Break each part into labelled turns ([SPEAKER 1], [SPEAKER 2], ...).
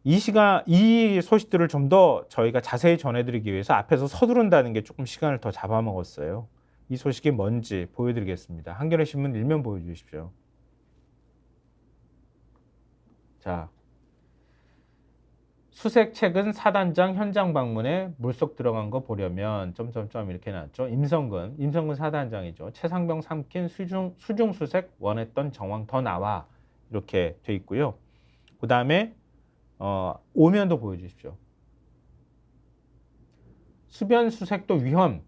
[SPEAKER 1] 이 소식들을 좀 더 저희가 자세히 전해드리기 위해서 앞에서 서두른다는 게 조금 시간을 더 잡아먹었어요. 이 소식이 뭔지 보여드리겠습니다. 한겨레 신문 일면 보여주십시오. 자, 수색 최근 사단장 현장 방문에 물속 들어간 거 보려면 점점점 이렇게 나왔죠. 임성근 사단장이죠. 최상병 삼킨 수중 수색 원했던 정황 더 나와 이렇게 돼 있고요. 그 다음에 오면도 보여주십시오. 수변 수색도 위험.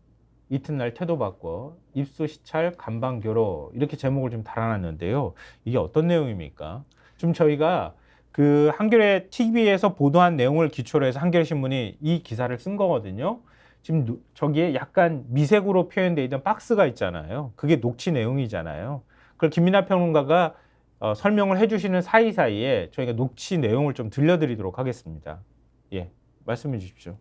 [SPEAKER 1] 이튿날 태도바꿔 입수 시찰 간방교로 이렇게 제목을 좀 달아놨는데요. 이게 어떤 내용입니까? 좀 저희가 그 한겨레 TV에서 보도한 내용을 기초로 해서 한겨레 신문이 이 기사를 쓴 거거든요. 지금 저기에 약간 미색으로 표현되어 있던 박스가 있잖아요. 그게 녹취 내용이잖아요. 그걸 김민하 평론가가 설명을 해주시는 사이사이에 저희가 녹취 내용을 좀 들려드리도록 하겠습니다. 예, 말씀해 주십시오.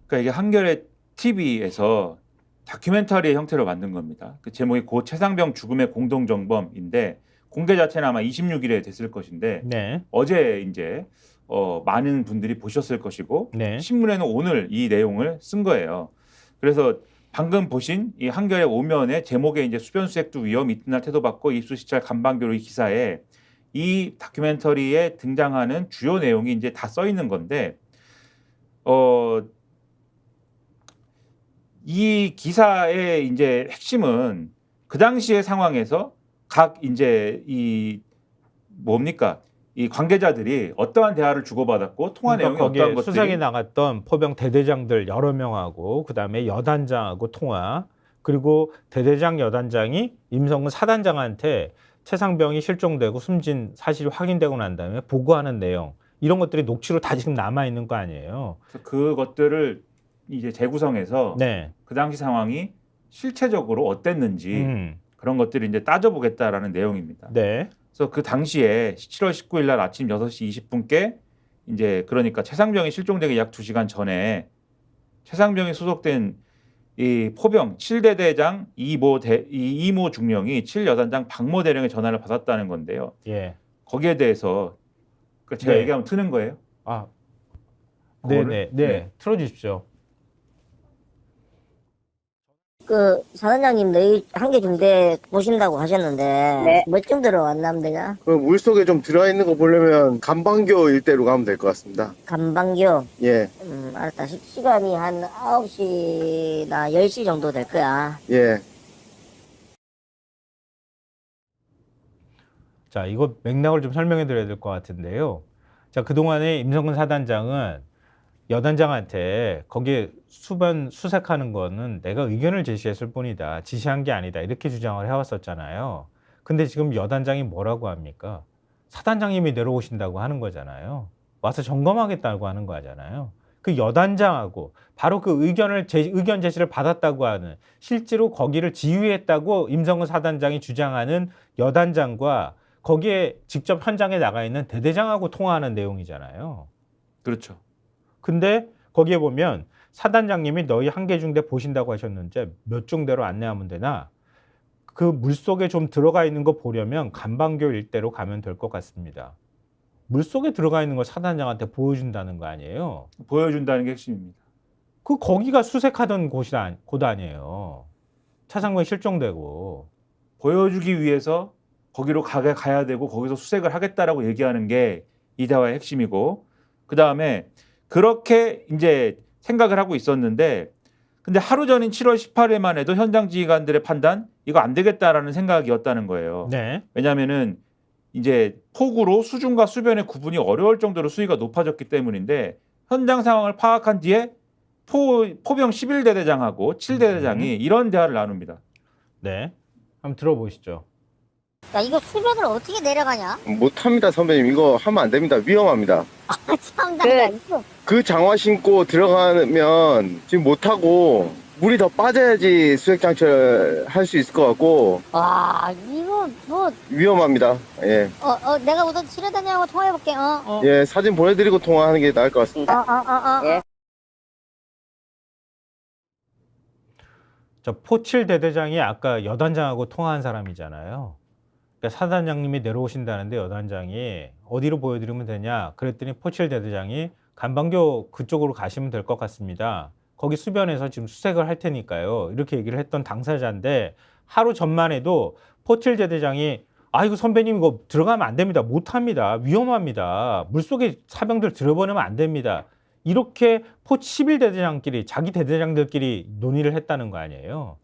[SPEAKER 2] 그러니까 이게 한겨레 TV에서 다큐멘터리의 형태로 만든 겁니다. 그 제목이 고 최상병 죽음의 공동정범인데 공개 자체는 아마 26일에 됐을 것인데
[SPEAKER 1] 네.
[SPEAKER 2] 어제 이제 많은 분들이 보셨을 것이고
[SPEAKER 1] 네.
[SPEAKER 2] 신문에는 오늘 이 내용을 쓴 거예요. 그래서 방금 보신 이 한겨레 오면의 제목에 이제 수변수색도 위험 이튿날 태도받고 입수시찰 간방교로 이 기사에 이 다큐멘터리에 등장하는 주요 내용이 이제 다 써 있는 건데 이 기사의 이제 핵심은 그 당시의 상황에서 각 이제 이 뭡니까 이 관계자들이 어떠한 대화를 주고받았고 통화
[SPEAKER 1] 그러니까
[SPEAKER 2] 내용이 어떠한 것들이
[SPEAKER 1] 수색에 나갔던 포병 대대장들 여러 명하고 그다음에 여단장하고 통화 그리고 대대장 여단장이 임성근 사단장한테 최상병이 실종되고 숨진 사실이 확인되고 난 다음에 보고하는 내용 이런 것들이 녹취로 다 지금 남아 있는 거 아니에요?
[SPEAKER 2] 그것들을 이제 재구성해서
[SPEAKER 1] 네.
[SPEAKER 2] 그 당시 상황이 실체적으로 어땠는지 그런 것들을 이제 따져보겠다라는 내용입니다.
[SPEAKER 1] 네.
[SPEAKER 2] 그래서 그 당시에 7월 19일 날 아침 6시 20분께 이제 그러니까 최상병이 실종되기 약 2시간 전에 최상병이 소속된 이 포병 7대대장 이모 중령이 7여단장 박모 대령의 전화를 받았다는 건데요.
[SPEAKER 1] 예.
[SPEAKER 2] 거기에 대해서 제가
[SPEAKER 1] 네.
[SPEAKER 2] 얘기하면 트는 거예요?
[SPEAKER 1] 아.
[SPEAKER 2] 그거를?
[SPEAKER 1] 네. 틀어 주십시오.
[SPEAKER 3] 그 사단장님 너희 한겨중대 보신다고 하셨는데
[SPEAKER 4] 네.
[SPEAKER 3] 몇 정도로 만나면
[SPEAKER 5] 그 물속에 좀 들어있는 거 보려면 간방교 일대로 가면 될 것 같습니다.
[SPEAKER 3] 간방교.
[SPEAKER 5] 예,
[SPEAKER 3] 알았다. 시간이 한 9시나 10시 정도 될 거야.
[SPEAKER 5] 예.
[SPEAKER 1] 자, 이거 맥락을 좀 설명해 드려야 될 것 같은데요. 자, 그동안에 임성근 사단장은 여단장한테 거기에 수변 수색하는 거는 내가 의견을 제시했을 뿐이다. 지시한 게 아니다. 이렇게 주장을 해왔었잖아요. 근데 지금 여단장이 뭐라고 합니까? 사단장님이 내려오신다고 하는 거잖아요. 와서 점검하겠다고 하는 거잖아요. 그 여단장하고 바로 그 의견 제시를 받았다고 하는 실제로 거기를 지휘했다고 임성근 사단장이 주장하는 여단장과 거기에 직접 현장에 나가 있는 대대장하고 통화하는 내용이잖아요.
[SPEAKER 2] 그렇죠.
[SPEAKER 1] 근데 거기에 보면 사단장님이 너희 한겨중대 보신다고 하셨는데 몇 중대로 안내하면 되나? 그 물속에 좀 들어가 있는 거 보려면 간방교 일대로 가면 될 것 같습니다. 물속에 들어가 있는 걸 사단장한테 보여준다는 거 아니에요?
[SPEAKER 2] 보여준다는 게 핵심입니다.
[SPEAKER 1] 거기가 수색하던 곳 아니에요. 차상병이 실종되고.
[SPEAKER 2] 보여주기 위해서 거기로 가야 되고 거기서 수색을 하겠다라고 얘기하는 게 이 대화의 핵심이고 그다음에 그렇게 이제 생각을 하고 있었는데 근데 하루 전인 7월 18일만 해도 현장 지휘관들의 판단 이거 안 되겠다라는 생각이었다는 거예요.
[SPEAKER 1] 네.
[SPEAKER 2] 왜냐하면은 이제 폭우로 수중과 수변의 구분이 어려울 정도로 수위가 높아졌기 때문인데 현장 상황을 파악한 뒤에 포병 11대대장하고 7대대장이 이런 대화를 나눕니다.
[SPEAKER 1] 네. 한번 들어보시죠.
[SPEAKER 3] 야, 이거 수변을 어떻게 내려가냐?
[SPEAKER 5] 못합니다, 선배님. 이거 하면 안 됩니다. 위험합니다.
[SPEAKER 3] 참다. 이거.
[SPEAKER 5] 그 장화 신고 들어가면 지금 못하고 물이 더 빠져야지 수색 장치를 할 수 있을 것 같고
[SPEAKER 3] 와, 이거 뭐.
[SPEAKER 5] 위험합니다. 예,
[SPEAKER 3] 내가 우선 7대장하고 통화해볼게.
[SPEAKER 5] 예, 사진 보내드리고 통화하는 게 나을 것 같습니다.
[SPEAKER 4] 예.
[SPEAKER 1] 저 포칠 대대장이 아까 여단장하고 통화한 사람이잖아요. 그러니까 사단장님이 내려오신다는데 여단장이 어디로 보여드리면 되냐 그랬더니 포칠 대대장이 간방교 그쪽으로 가시면 될 것 같습니다. 거기 수변에서 지금 수색을 할 테니까요. 이렇게 얘기를 했던 당사자인데 하루 전만 해도 포칠 대대장이 아이고 선배님 이거 들어가면 안 됩니다. 못합니다. 위험합니다. 물속에 사병들 들어보내면 안 됩니다. 이렇게 11대대장끼리 자기 대대장들끼리 논의를 했다는 거 아니에요.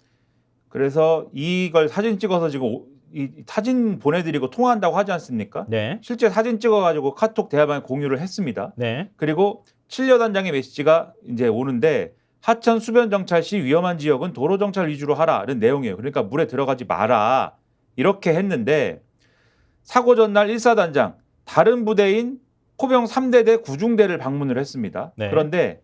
[SPEAKER 2] 그래서 이걸 사진 찍어서 지금 이 사진 보내드리고 통화한다고 하지 않습니까?
[SPEAKER 1] 네.
[SPEAKER 2] 실제 사진 찍어가지고 카톡 대화방에 공유를 했습니다.
[SPEAKER 1] 네.
[SPEAKER 2] 그리고 7여단장의 메시지가 이제 오는데 하천 수변 정찰 시 위험한 지역은 도로 정찰 위주로 하라는 내용이에요. 그러니까 물에 들어가지 마라 이렇게 했는데 사고 전날 1사단장 다른 부대인 포병 3대대 구중대를 방문을 했습니다.
[SPEAKER 1] 네.
[SPEAKER 2] 그런데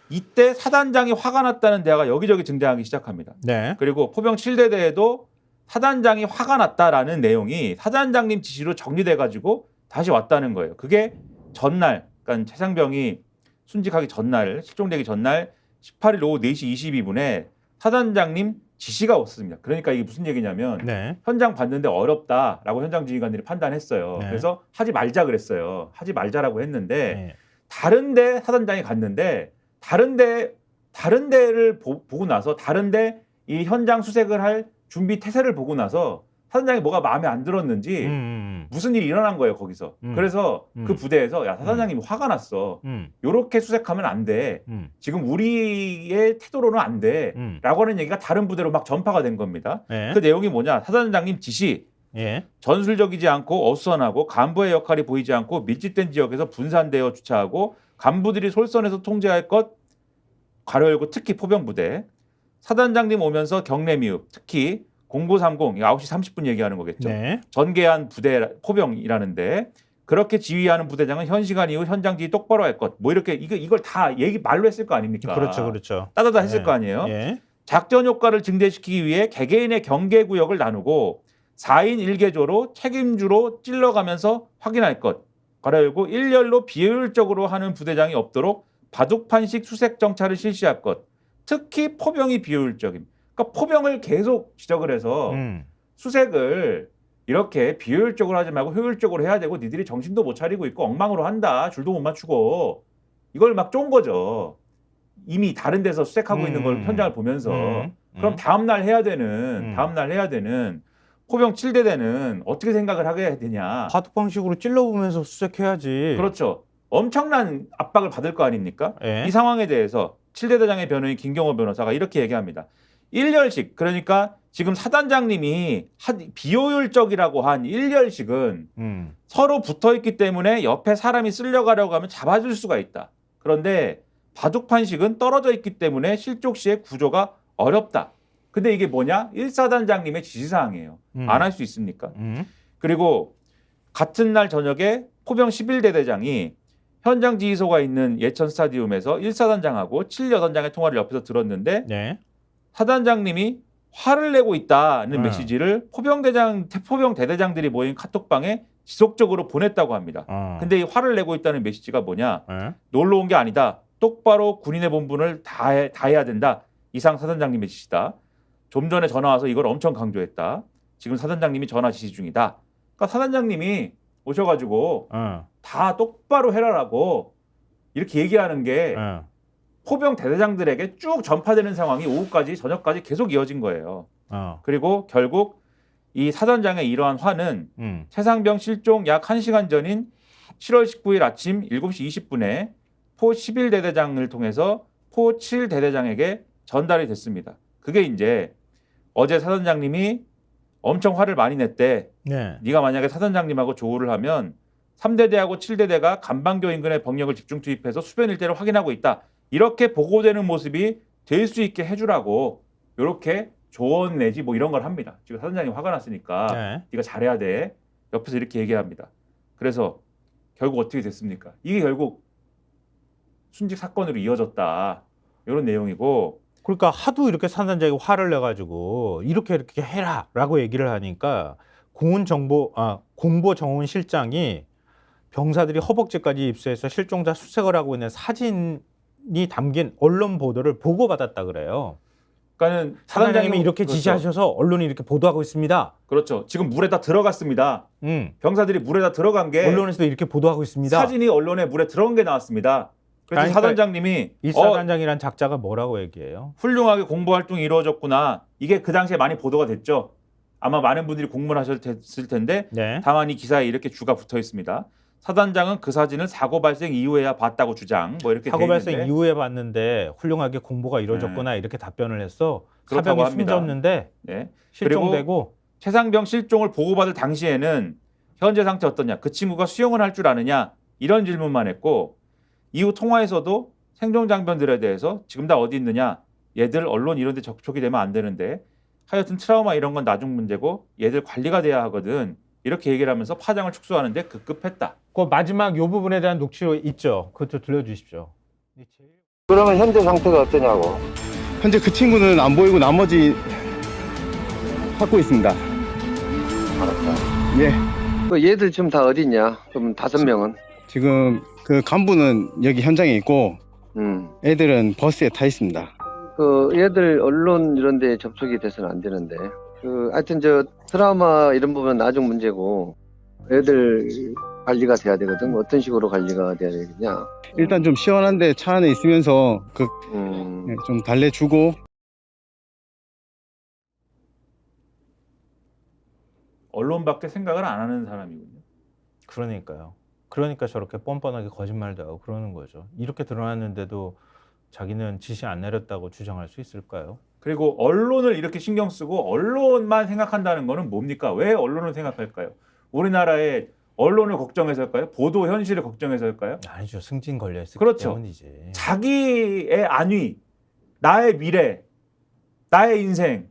[SPEAKER 2] 이때 사단장이 화가 났다는 대화가 여기저기 등장하기 시작합니다.
[SPEAKER 1] 네.
[SPEAKER 2] 그리고 포병 7대대에도 사단장이 화가 났다라는 내용이 사단장님 지시로 정리돼가지고 다시 왔다는 거예요. 그게 전날, 그러니까 최상병이 순직하기 전날, 실종되기 전날 18일 오후 4시 22분에 사단장님 지시가 왔습니다. 그러니까 이게 무슨 얘기냐면
[SPEAKER 1] 네.
[SPEAKER 2] 현장 봤는데 어렵다라고 현장 지휘관들이 판단했어요.
[SPEAKER 1] 네.
[SPEAKER 2] 그래서 하지 말자 그랬어요. 하지 말자라고 했는데
[SPEAKER 1] 네.
[SPEAKER 2] 다른데 사단장이 갔는데 다른데를 보고 나서 다른데 이 현장 수색을 할 준비 태세를 보고 나서 사단장이 뭐가 마음에 안 들었는지 무슨 일이 일어난 거예요 거기서. 그래서 그 부대에서 야 사단장님이 화가 났어. 요렇게 수색하면 안 돼. 지금 우리의 태도로는 안 돼. 라고 하는 얘기가 다른 부대로 막 전파가 된 겁니다.
[SPEAKER 1] 네.
[SPEAKER 2] 그 내용이 뭐냐. 사단장님 지시.
[SPEAKER 1] 예.
[SPEAKER 2] 전술적이지 않고 어수선하고 간부의 역할이 보이지 않고 밀집된 지역에서 분산되어 주차하고 간부들이 솔선해서 통제할 것 괄호 열고 특히 포병부대. 사단장님 오면서 경례 미흡 특히 0930 9시 30분 얘기하는 거겠죠.
[SPEAKER 1] 네.
[SPEAKER 2] 전개한 부대 포병이라는데 그렇게 지휘하는 부대장은 현 시간 이후 현장 지휘 똑바로 할 것. 뭐 이렇게 이걸 다 얘기 말로 했을 거 아닙니까?
[SPEAKER 1] 그렇죠. 그렇죠.
[SPEAKER 2] 따다다 했을
[SPEAKER 1] 네.
[SPEAKER 2] 거 아니에요.
[SPEAKER 1] 예.
[SPEAKER 2] 작전 효과를 증대시키기 위해 개개인의 경계 구역을 나누고 4인 1개조로 책임주로 찔러가면서 확인할 것. 괄호 열고 일렬로 비효율적으로 하는 부대장이 없도록 바둑판식 수색 정찰을 실시할 것. 특히 포병이 비효율적임. 그러니까 포병을 계속 지적을 해서 수색을 이렇게 비효율적으로 하지 말고 효율적으로 해야 되고 니들이 정신도 못 차리고 있고 엉망으로 한다. 줄도 못 맞추고 이걸 막 쫀 거죠. 이미 다른 데서 수색하고 있는 걸 현장을 보면서 그럼 다음날 해야 되는 포병 7대대는 어떻게 생각을 하게 되냐.
[SPEAKER 1] 바둑 방식으로 찔러보면서 수색해야지.
[SPEAKER 2] 그렇죠. 엄청난 압박을 받을 거 아닙니까?
[SPEAKER 1] 예.
[SPEAKER 2] 이 상황에 대해서 7대대장의 변호인 김경호 변호사가 이렇게 얘기합니다. 일렬식, 그러니까 지금 사단장님이 비효율적이라고 한 일렬식은 서로 붙어있기 때문에 옆에 사람이 쓸려가려고 하면 잡아줄 수가 있다. 그런데 바둑판식은 떨어져 있기 때문에 실족 시에 구조가 어렵다. 근데 이게 뭐냐? 1사단장님의 지시사항이에요. 안 할 수 있습니까? 그리고 같은 날 저녁에 포병 11대대장이 현장 지휘소가 있는 예천 스타디움에서 1사단장하고 7여단장의 통화를 옆에서 들었는데
[SPEAKER 1] 네.
[SPEAKER 2] 사단장님이 화를 내고 있다는 메시지를 포병 대대장들이 모인 카톡방에 지속적으로 보냈다고 합니다. 근데 이 화를 내고 있다는 메시지가 뭐냐? 놀러 온 게 아니다. 똑바로 군인의 본분을 다 해야 된다. 이상 사단장님의 지시다. 좀 전에 전화 와서 이걸 엄청 강조했다. 지금 사단장님이 전화 지시 중이다. 그러니까 사단장님이 오셔가지고 다 똑바로 해라라고 이렇게 얘기하는 게 포병 대대장들에게 쭉 전파되는 상황이 오후까지 저녁까지 계속 이어진 거예요. 그리고 결국 이 사단장의 이러한 화는 최상병 실종 약 1시간 전인 7월 19일 아침 7시 20분에 포 11대대장을 통해서 포 7대대장에게 전달이 됐습니다. 그게 이제 어제 사단장님이 엄청 화를 많이 냈대.
[SPEAKER 1] 네.
[SPEAKER 2] 네가 만약에 사단장님하고 조우를 하면 3대대하고 7대대가 간방교 인근의 병력을 집중 투입해서 수변 일대를 확인하고 있다. 이렇게 보고되는 모습이 될 수 있게 해주라고 이렇게 조언 내지 뭐 이런 걸 합니다. 지금 사단장님 화가 났으니까
[SPEAKER 1] 네.
[SPEAKER 2] 네가 잘해야 돼. 옆에서 이렇게 얘기합니다. 그래서 결국 어떻게 됐습니까? 이게 결국 순직 사건으로 이어졌다. 이런 내용이고
[SPEAKER 1] 그러니까 하도 이렇게 사단장이 화를 내가지고 이렇게 해라라고 얘기를 하니까 공보 정훈 실장이 병사들이 허벅지까지 입수해서 실종자 수색을 하고 있는 사진이 담긴 언론 보도를 보고받았다 그래요.
[SPEAKER 2] 그러니까는
[SPEAKER 1] 사단장님이 이렇게
[SPEAKER 2] 그렇죠.
[SPEAKER 1] 지시하셔서 언론이 이렇게 보도하고 있습니다.
[SPEAKER 2] 그렇죠. 지금 물에 다 들어갔습니다. 병사들이 물에 다 들어간 게
[SPEAKER 1] 언론에서도 이렇게 보도하고 있습니다.
[SPEAKER 2] 사진이 언론에 물에 들어간 게 나왔습니다. 그래서
[SPEAKER 1] 그러니까
[SPEAKER 2] 사단장님이
[SPEAKER 1] 이 사단장이란 작자가 뭐라고 얘기해요?
[SPEAKER 2] 훌륭하게 공보 활동이 이루어졌구나. 이게 그 당시에 많이 보도가 됐죠. 아마 많은 분들이 공문을 하셨을 텐데
[SPEAKER 1] 네.
[SPEAKER 2] 다만 이 기사에 이렇게 주가 붙어 있습니다. 사단장은 그 사진을 사고 발생 이후에야 봤다고 주장. 뭐 이렇게
[SPEAKER 1] 사고
[SPEAKER 2] 돼
[SPEAKER 1] 발생
[SPEAKER 2] 있는데.
[SPEAKER 1] 이후에 봤는데 훌륭하게 공보가 이루어졌구나 이렇게 답변을 했어.
[SPEAKER 2] 그렇다고
[SPEAKER 1] 사병이
[SPEAKER 2] 합니다.
[SPEAKER 1] 숨졌는데
[SPEAKER 2] 네.
[SPEAKER 1] 실종되고
[SPEAKER 2] 최상병 실종을 보고받을 당시에는 현재 상태 어떠냐? 그 친구가 수영을 할 줄 아느냐? 이런 질문만 했고 이후 통화에서도 생존 장병들에 대해서 지금 다 어디 있느냐? 얘들 언론 이런 데 접촉이 되면 안 되는데 하여튼 트라우마 이런 건 나중 문제고 얘들 관리가 돼야 하거든. 이렇게 얘기를 하면서 파장을 축소하는데 급급했다.
[SPEAKER 1] 그 마지막 요 부분에 대한 녹취록 있죠. 그것도 들려주십시오.
[SPEAKER 4] 그러면 현재 상태가 어떠냐고.
[SPEAKER 5] 현재 그 친구는 안 보이고 나머지 찾고 있습니다.
[SPEAKER 4] 알았다.
[SPEAKER 5] 예.
[SPEAKER 4] 그 얘들 지금 다 어디 있냐? 그럼 5명은?
[SPEAKER 5] 지금 그 간부는 여기 현장에 있고 애들은 버스에 타 있습니다.
[SPEAKER 4] 그 얘들 언론 이런 데 접촉이 돼서는 안 되는데. 그 하여튼 저 트라우마 이런 부분은 나중 문제고 애들 관리가 돼야 되거든. 어떤 식으로 관리가 돼야 되겠냐?
[SPEAKER 5] 일단 좀 시원한데 차 안에 있으면서 좀 달래주고.
[SPEAKER 2] 언론밖에 생각을 안 하는 사람이군요.
[SPEAKER 1] 그러니까요. 그러니까 저렇게 뻔뻔하게 거짓말도 하고 그러는 거죠. 이렇게 드러났는데도 자기는 지시 안 내렸다고 주장할 수 있을까요?
[SPEAKER 2] 그리고 언론을 이렇게 신경 쓰고 언론만 생각한다는 거는 뭡니까? 왜 언론을 생각할까요? 우리나라의 언론을 걱정해서일까요? 보도 현실을 걱정해서일까요?
[SPEAKER 1] 아니죠. 승진 걸려있기
[SPEAKER 2] 그렇죠.
[SPEAKER 1] 때문이지.
[SPEAKER 2] 자기의 안위, 나의 미래, 나의 인생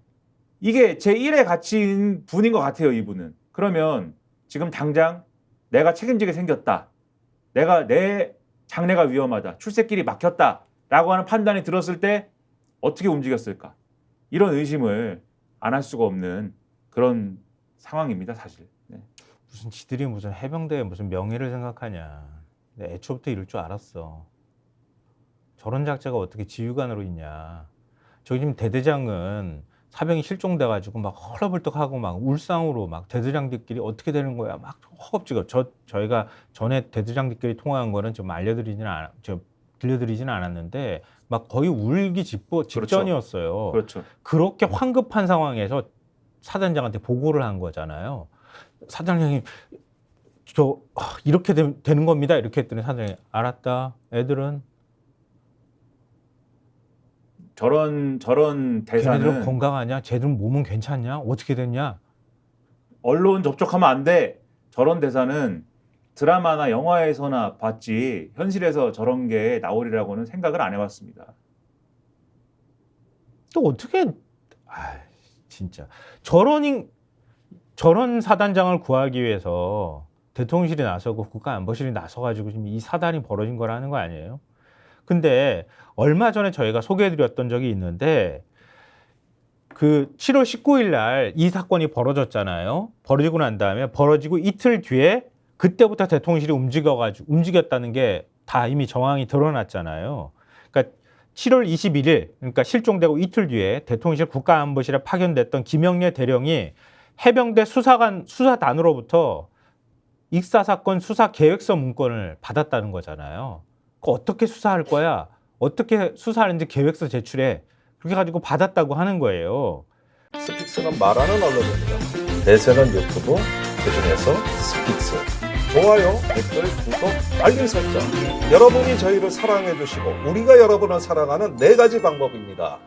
[SPEAKER 2] 이게 제1의 가치인 분인 것 같아요. 이분은. 그러면 지금 당장 내가 책임지게 생겼다. 내 장래가 위험하다. 출세길이 막혔다. 라고 하는 판단이 들었을 때 어떻게 움직였을까? 이런 의심을 안 할 수가 없는 그런 상황입니다. 사실. 네.
[SPEAKER 1] 무슨 지들이 무슨 해병대에 무슨 명예를 생각하냐. 내가 애초부터 이럴 줄 알았어. 저런 작자가 어떻게 지휘관으로 있냐. 저기 지금 대대장은 사병이 실종돼가지고 막 헐레벌떡하고 막 울상으로 막 대대장들끼리 어떻게 되는 거야 막 허겁지겁. 저희가 전에 대대장들끼리 통화한 거는 좀 들려드리지는 않았는데 막 거의 울기 직전이었어요.
[SPEAKER 2] 그렇죠.
[SPEAKER 1] 그렇게 황급한 상황에서 사단장한테 보고를 한 거잖아요. 사단장이 이렇게 되는 겁니다. 이렇게 했더니 사단장이 알았다. 애들은
[SPEAKER 2] 저런
[SPEAKER 1] 걔네들은
[SPEAKER 2] 대사는
[SPEAKER 1] 건강하냐? 쟤들은 몸은 괜찮냐? 어떻게 됐냐?
[SPEAKER 2] 언론 접촉하면 안 돼. 저런 대사는 드라마나 영화에서나 봤지 현실에서 저런 게 나오리라고는 생각을 안 해봤습니다.
[SPEAKER 1] 또 어떻게 진짜 저런 사단장을 구하기 위해서 대통령실이 나서고 국가안보실이 나서가지고 지금 이 사단이 벌어진 거라는 거 아니에요? 근데 얼마 전에 저희가 소개해드렸던 적이 있는데 그 7월 19일 날 이 사건이 벌어졌잖아요. 벌어지고 난 다음에 벌어지고 이틀 뒤에 그때부터 대통령실이 움직였다는 게 다 이미 정황이 드러났잖아요. 그러니까 7월 21일 그러니까 실종되고 이틀 뒤에 대통령실 국가안보실에 파견됐던 김영래 대령이 해병대 수사단으로부터 익사사건 수사 계획서 문건을 받았다는 거잖아요. 그거 어떻게 수사할 거야? 어떻게 수사하는지 계획서 제출해. 그렇게 가지고 받았다고 하는 거예요.
[SPEAKER 6] 스픽스는 말하는 언론입니다. 대세는 유튜브, 그중에서 스픽스. 좋아요, 댓글, 구독, 알림 설정. 여러분이 저희를 사랑해 주시고 우리가 여러분을 사랑하는 4가지 방법입니다.